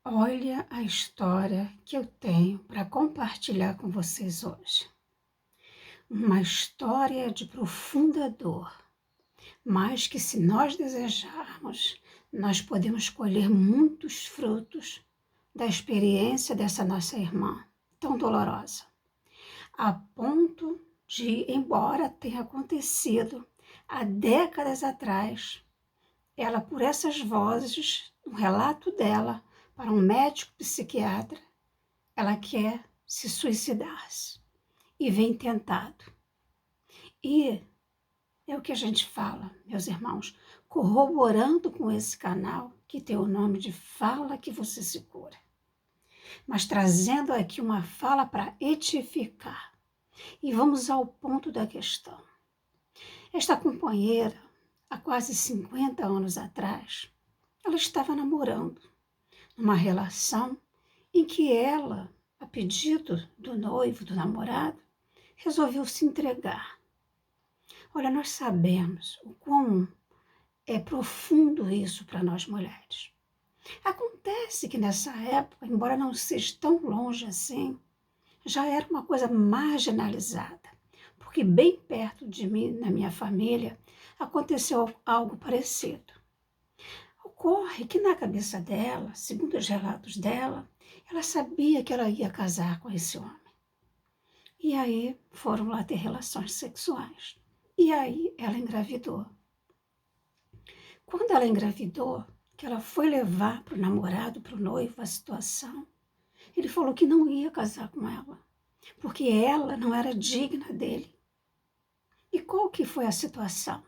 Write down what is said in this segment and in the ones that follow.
Olha a história que eu tenho para compartilhar com vocês hoje. Uma história de profunda dor, mas que, se nós desejarmos, nós podemos colher muitos frutos da experiência dessa nossa irmã tão dolorosa, a ponto de, embora tenha acontecido há décadas atrás, ela, por essas vozes, um relato dela para um médico psiquiatra, ela quer se suicidar-se e vem tentado. E é o que a gente fala, meus irmãos, corroborando com esse canal que tem o nome de Fala que Você Se Cura, mas trazendo aqui uma fala para edificar. E vamos ao ponto da questão. Esta companheira, há quase 50 anos atrás, ela estava namorando, numa relação em que ela, a pedido do noivo, do namorado, resolveu se entregar. Olha, nós sabemos o quão é profundo isso para nós mulheres. Acontece que nessa época, embora não seja tão longe assim, já era uma coisa marginalizada, porque bem perto de mim, na minha família, aconteceu algo parecido. Ocorre que na cabeça dela, segundo os relatos dela, ela sabia que ela ia casar com esse homem. E aí foram lá ter relações sexuais. E aí ela engravidou. Quando ela engravidou, que ela foi levar para o namorado, para o noivo, a situação, ele falou que não ia casar com ela, porque ela não era digna dele. E qual que foi a situação?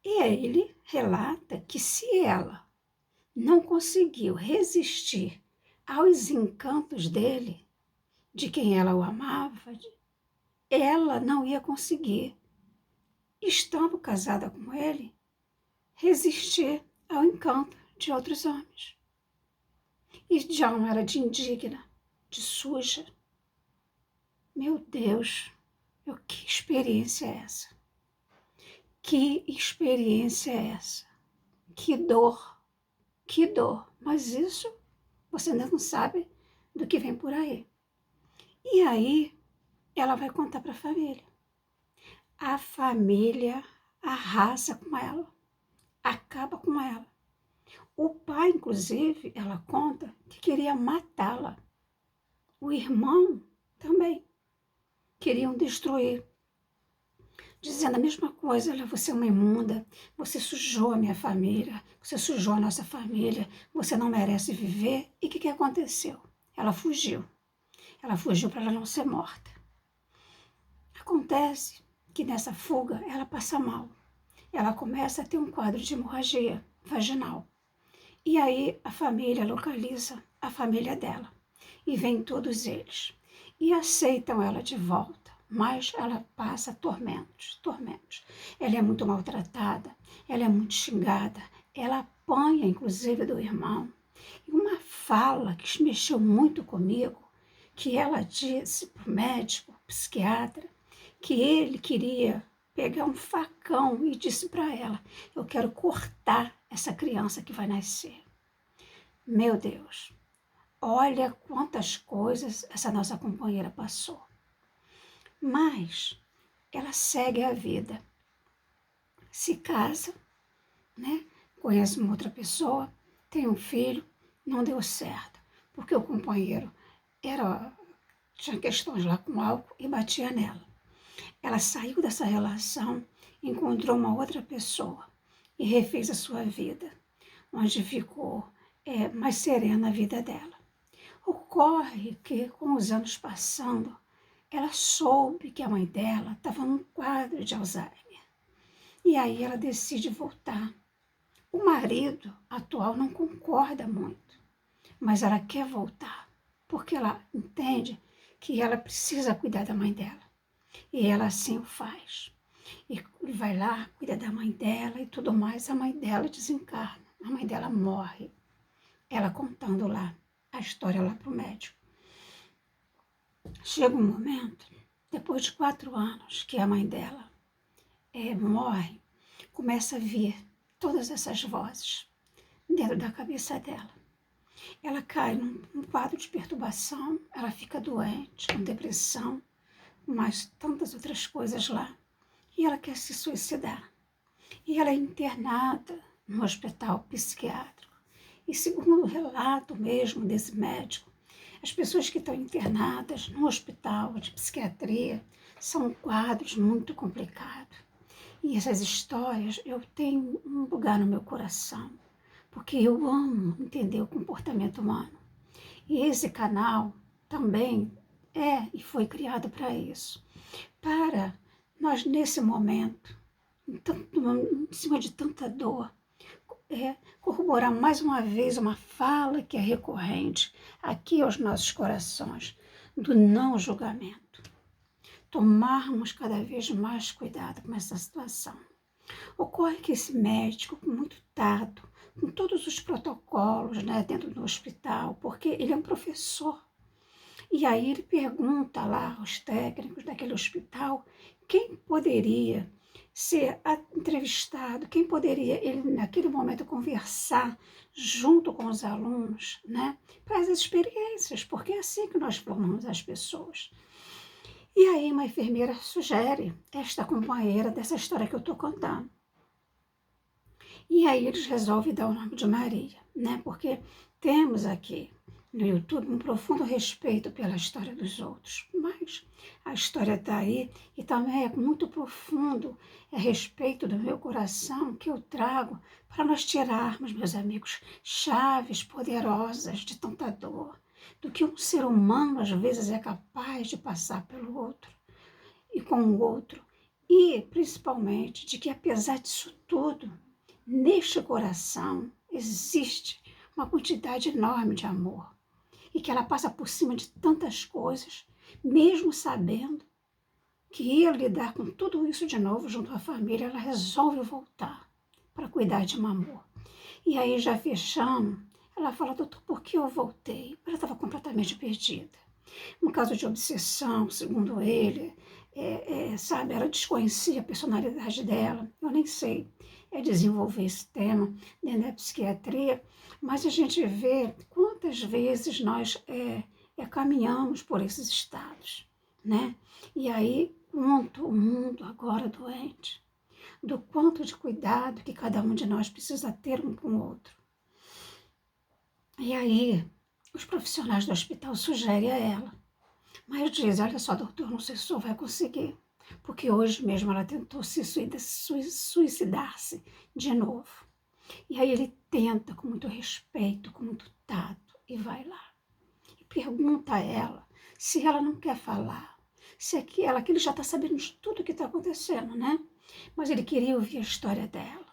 E ele relata que se ela não conseguiu resistir aos encantos dele, de quem ela o amava, ela não ia conseguir, estando casada com ele, resistir ao encanto de outros homens. E já não era de indigna, de suja. Meu Deus, que experiência é essa? Que experiência é essa? Que dor, que dor. Mas isso você ainda não sabe do que vem por aí. E aí ela vai contar para a família. A família arrasa com ela, acaba com ela. O pai, inclusive, ela conta que queria matá-la. O irmão também queriam destruir, dizendo a mesma coisa: olha, você é uma imunda, você sujou a minha família, você sujou a nossa família, você não merece viver. E o que aconteceu? Ela fugiu. Ela fugiu para ela não ser morta. Acontece que nessa fuga ela passa mal. Ela começa a ter um quadro de hemorragia vaginal. E aí a família localiza a família dela. E vem todos eles. E aceitam ela de volta. Mas ela passa tormentos, tormentos. Ela é muito maltratada, ela é muito xingada, ela apanha, inclusive, do irmão. E uma fala que mexeu muito comigo, que ela disse para o médico, psiquiatra, que ele queria pegar um facão e disse para ela: eu quero cortar essa criança que vai nascer. Meu Deus, olha quantas coisas essa nossa companheira passou. Mas ela segue a vida, se casa, né? Conhece uma outra pessoa, tem um filho, não deu certo, porque o companheiro tinha questões lá com álcool e batia nela. Ela saiu dessa relação, encontrou uma outra pessoa e refez a sua vida, onde ficou mais serena a vida dela. Ocorre que, com os anos passando, ela soube que a mãe dela estava num quadro de Alzheimer. E aí ela decide voltar. O marido atual não concorda muito, mas ela quer voltar, porque ela entende que ela precisa cuidar da mãe dela. E ela assim o faz. E vai lá, cuida da mãe dela e tudo mais. A mãe dela desencarna, a mãe dela morre. Ela contando lá a história lá para o médico. Chega um momento, depois de 4 anos que a mãe dela morre, começa a vir todas essas vozes dentro da cabeça dela. ela cai num quadro de perturbação, ela fica doente, com depressão, mais tantas outras coisas lá. E ela quer se suicidar. E ela é internada no hospital psiquiátrico. E segundo o relato mesmo desse médico, as pessoas que estão internadas no hospital de psiquiatria são quadros muito complicados. E essas histórias eu tenho um lugar no meu coração, porque eu amo entender o comportamento humano. E esse canal também é e foi criado para isso, para nós nesse momento, em cima de tanta dor, corroborar mais uma vez uma fala que é recorrente aqui aos nossos corações, do não julgamento. Tomarmos cada vez mais cuidado com essa situação. Ocorre que esse médico, com muito tato, com todos os protocolos, né, dentro do hospital, porque ele é um professor, e aí ele pergunta lá aos técnicos daquele hospital quem poderia ser entrevistado, quem poderia ele naquele momento conversar junto com os alunos, né, para as experiências, porque é assim que nós formamos as pessoas. E aí uma enfermeira sugere esta companheira dessa história que eu estou contando. E aí eles resolvem dar o nome de Maria, né? Porque temos aqui no YouTube um profundo respeito pela história dos outros, mas a história está aí e também é muito profundo, é respeito do meu coração que eu trago para nós tirarmos, meus amigos, chaves poderosas de tanta dor, do que um ser humano às vezes é capaz de passar pelo outro e com o outro, e principalmente de que apesar disso tudo, neste coração existe uma quantidade enorme de amor e que ela passa por cima de tantas coisas, mesmo sabendo que ia lidar com tudo isso de novo junto à família, ela resolve voltar para cuidar de um amor. E aí, já fechando, ela fala: doutor, por que eu voltei? Ela estava completamente perdida. Um caso de obsessão, segundo ele, sabe, ela desconhecia a personalidade dela, eu nem sei desenvolver esse tema dentro da psiquiatria, mas a gente vê quantas vezes nós caminhamos por esses estados, né? E aí, quanto o mundo agora doente, do quanto de cuidado que cada um de nós precisa ter um com o outro. E aí, os profissionais do hospital sugerem a ela, mas diz: olha só, doutor, não sei se o senhor vai conseguir, porque hoje mesmo ela tentou se suicidar-se de novo. E aí ele tenta com muito respeito, com muito tato, e vai lá. E pergunta a ela se ela não quer falar, se é que ele já está sabendo de tudo o que está acontecendo, né? Mas ele queria ouvir a história dela,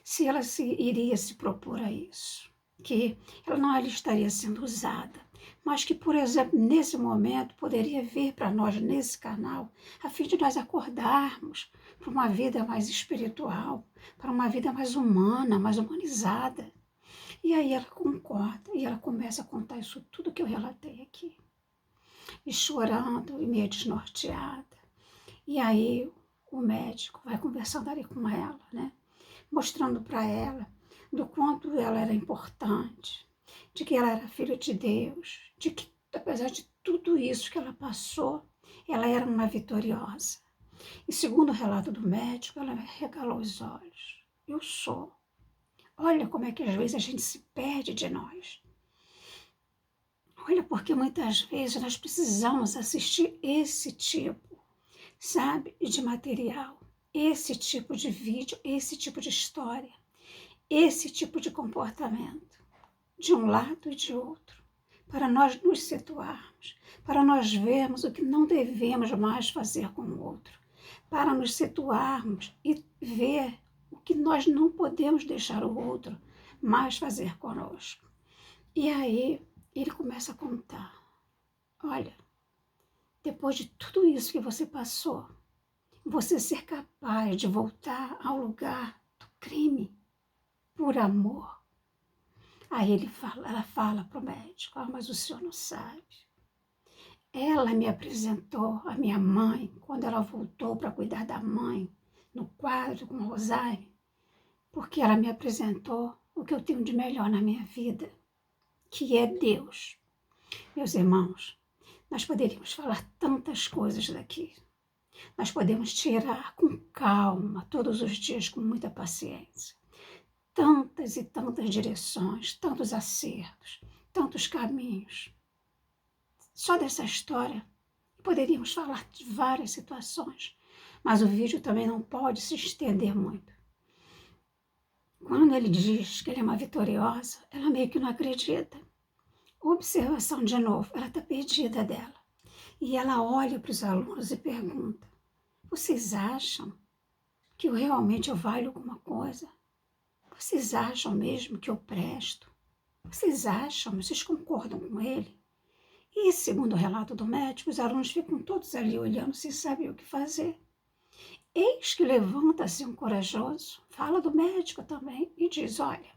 se ela iria se propor a isso, que ela estaria sendo usada, mas que, por exemplo, nesse momento, poderia vir para nós nesse canal, a fim de nós acordarmos para uma vida mais espiritual, para uma vida mais humana, mais humanizada. E aí ela concorda, e ela começa a contar isso tudo que eu relatei aqui, e chorando, e meio desnorteada. E aí o médico vai conversando ali com ela, né? Mostrando para ela do quanto ela era importante, de que ela era filha de Deus, de que, apesar de tudo isso que ela passou, ela era uma vitoriosa. E segundo o relato do médico, ela regalou os olhos. Eu sou. Olha como é que às vezes a gente se perde de nós. Olha, porque muitas vezes nós precisamos assistir esse tipo, sabe, de material, esse tipo de vídeo, esse tipo de história, esse tipo de comportamento, de um lado e de outro, para nós nos situarmos, para nós vermos o que não devemos mais fazer com o outro, para nos situarmos e ver o que nós não podemos deixar o outro mais fazer conosco. E aí ele começa a contar: olha, depois de tudo isso que você passou, você ser capaz de voltar ao lugar do crime por amor. Aí ela fala para o médico: mas o senhor não sabe. Ela me apresentou a minha mãe quando ela voltou para cuidar da mãe no quadro com o Rosário, porque ela me apresentou o que eu tenho de melhor na minha vida. que é Deus. Meus irmãos, nós poderíamos falar tantas coisas daqui. Nós podemos tirar com calma, todos os dias, com muita paciência, tantas e tantas direções, tantos acertos, tantos caminhos. Só dessa história poderíamos falar de várias situações, mas o vídeo também não pode se estender muito. Quando ele diz que ele é uma vitoriosa, ela meio que não acredita. Observação de novo, ela está perdida dela. E ela olha para os alunos e pergunta: vocês acham que eu valho alguma coisa? Vocês acham mesmo que eu presto? Vocês concordam com ele? E segundo o relato do médico, os alunos ficam todos ali olhando sem saber o que fazer. Eis que levanta-se um corajoso, fala do médico também e diz: olha,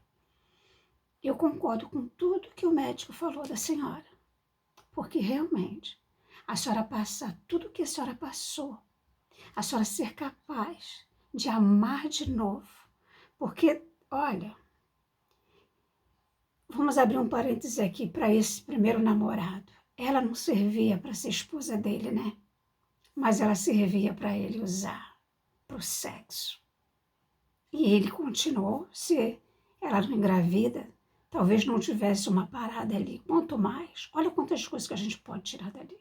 eu concordo com tudo que o médico falou da senhora, porque realmente a senhora passa tudo que a senhora passou, a senhora ser capaz de amar de novo, porque, olha, vamos abrir um parêntese aqui para esse primeiro namorado. Ela não servia para ser esposa dele, né? Mas ela servia para ele usar para o sexo. E ele continuou, se ela não engravida, talvez não tivesse uma parada ali. Quanto mais, olha quantas coisas que a gente pode tirar dali.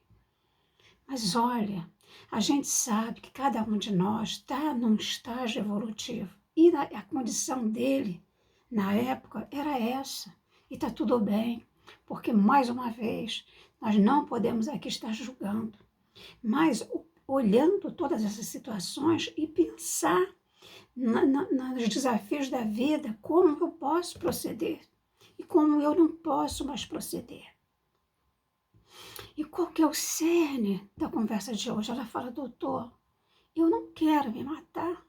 Mas olha, a gente sabe que cada um de nós está num estágio evolutivo. E a condição dele, na época, era essa. E está tudo bem, porque, mais uma vez, nós não podemos aqui estar julgando, mas olhando todas essas situações e pensar nos desafios da vida, como eu posso proceder e como eu não posso mais proceder. E qual que é o cerne da conversa de hoje? Ela fala: doutor, eu não quero me matar.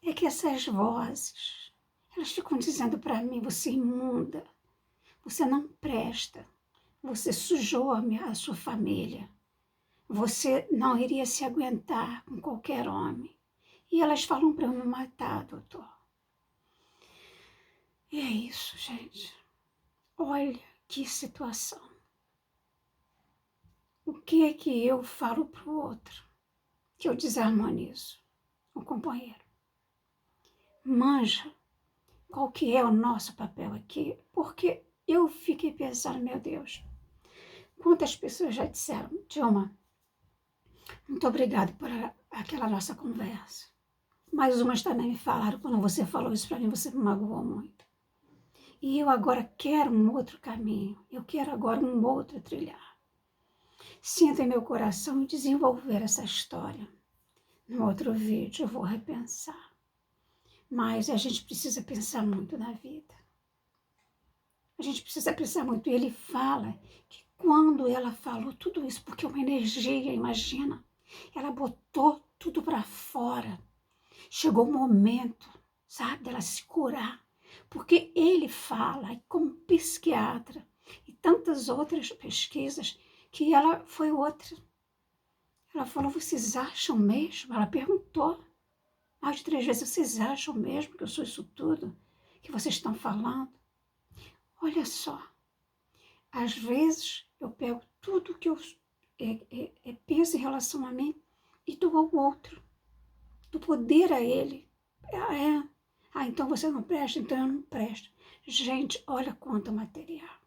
É que essas vozes, elas ficam dizendo para mim: você é imunda, você não presta, você sujou a sua família, você não iria se aguentar com qualquer homem. E elas falam para eu me matar, doutor. E é isso, gente. Olha que situação. O que é que eu falo para o outro que eu desarmonizo? O companheiro. Manja qual que é o nosso papel aqui, porque eu fiquei pensando, meu Deus, quantas pessoas já disseram: Dilma, muito obrigada por aquela nossa conversa. Mas umas também me falaram: quando você falou isso para mim, você me magoou muito. E eu agora quero um outro caminho, eu quero agora um outro trilhar. Sinto em meu coração desenvolver essa história. No outro vídeo eu vou repensar. Mas a gente precisa pensar muito na vida. A gente precisa pensar muito. E ele fala que quando ela falou tudo isso, porque é uma energia, imagina, ela botou tudo para fora. Chegou o momento, sabe, dela se curar. Porque ele fala, como psiquiatra, e tantas outras pesquisas, que ela foi outra. Ela falou: vocês acham mesmo? Ela perguntou mais de 3 vezes: vocês acham mesmo que eu sou isso tudo que vocês estão falando? Olha só, às vezes eu pego tudo que eu penso em relação a mim e dou ao outro, do poder a ele. Então você não presta, então eu não presto. Gente, olha quanto material.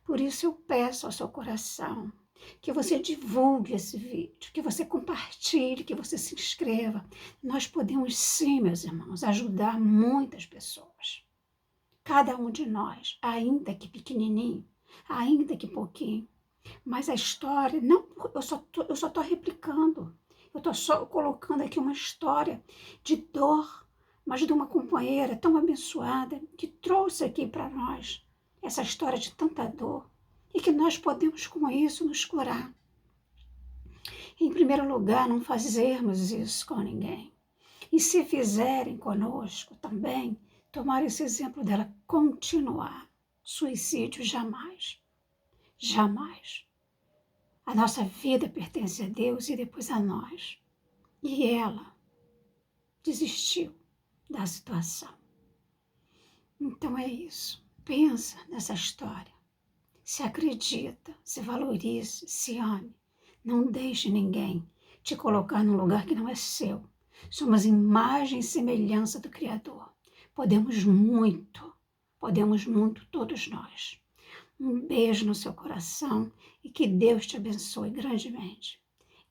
Por isso eu peço ao seu coração que você divulgue esse vídeo, que você compartilhe, que você se inscreva. Nós podemos sim, meus irmãos, ajudar muitas pessoas. Cada um de nós, ainda que pequenininho, ainda que pouquinho. Mas a história, não, eu só estou replicando. Eu estou só colocando aqui uma história de dor, mas de uma companheira tão abençoada que trouxe aqui para nós essa história de tanta dor e que nós podemos com isso nos curar. Em primeiro lugar, não fazermos isso com ninguém. E se fizerem conosco também, tomar esse exemplo dela, continuar. Suicídio jamais. Jamais. A nossa vida pertence a Deus e depois a nós. E ela desistiu da situação. Então é isso. Pensa nessa história. Se acredita, se valorize, se ame. Não deixe ninguém te colocar num lugar que não é seu. Somos imagem e semelhança do Criador. Podemos muito todos nós. Um beijo no seu coração e que Deus te abençoe grandemente.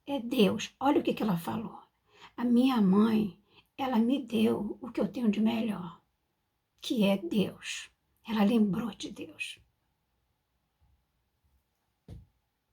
É Deus, olha o que ela falou. A minha mãe, ela me deu o que eu tenho de melhor, que é Deus. Ela lembrou de Deus.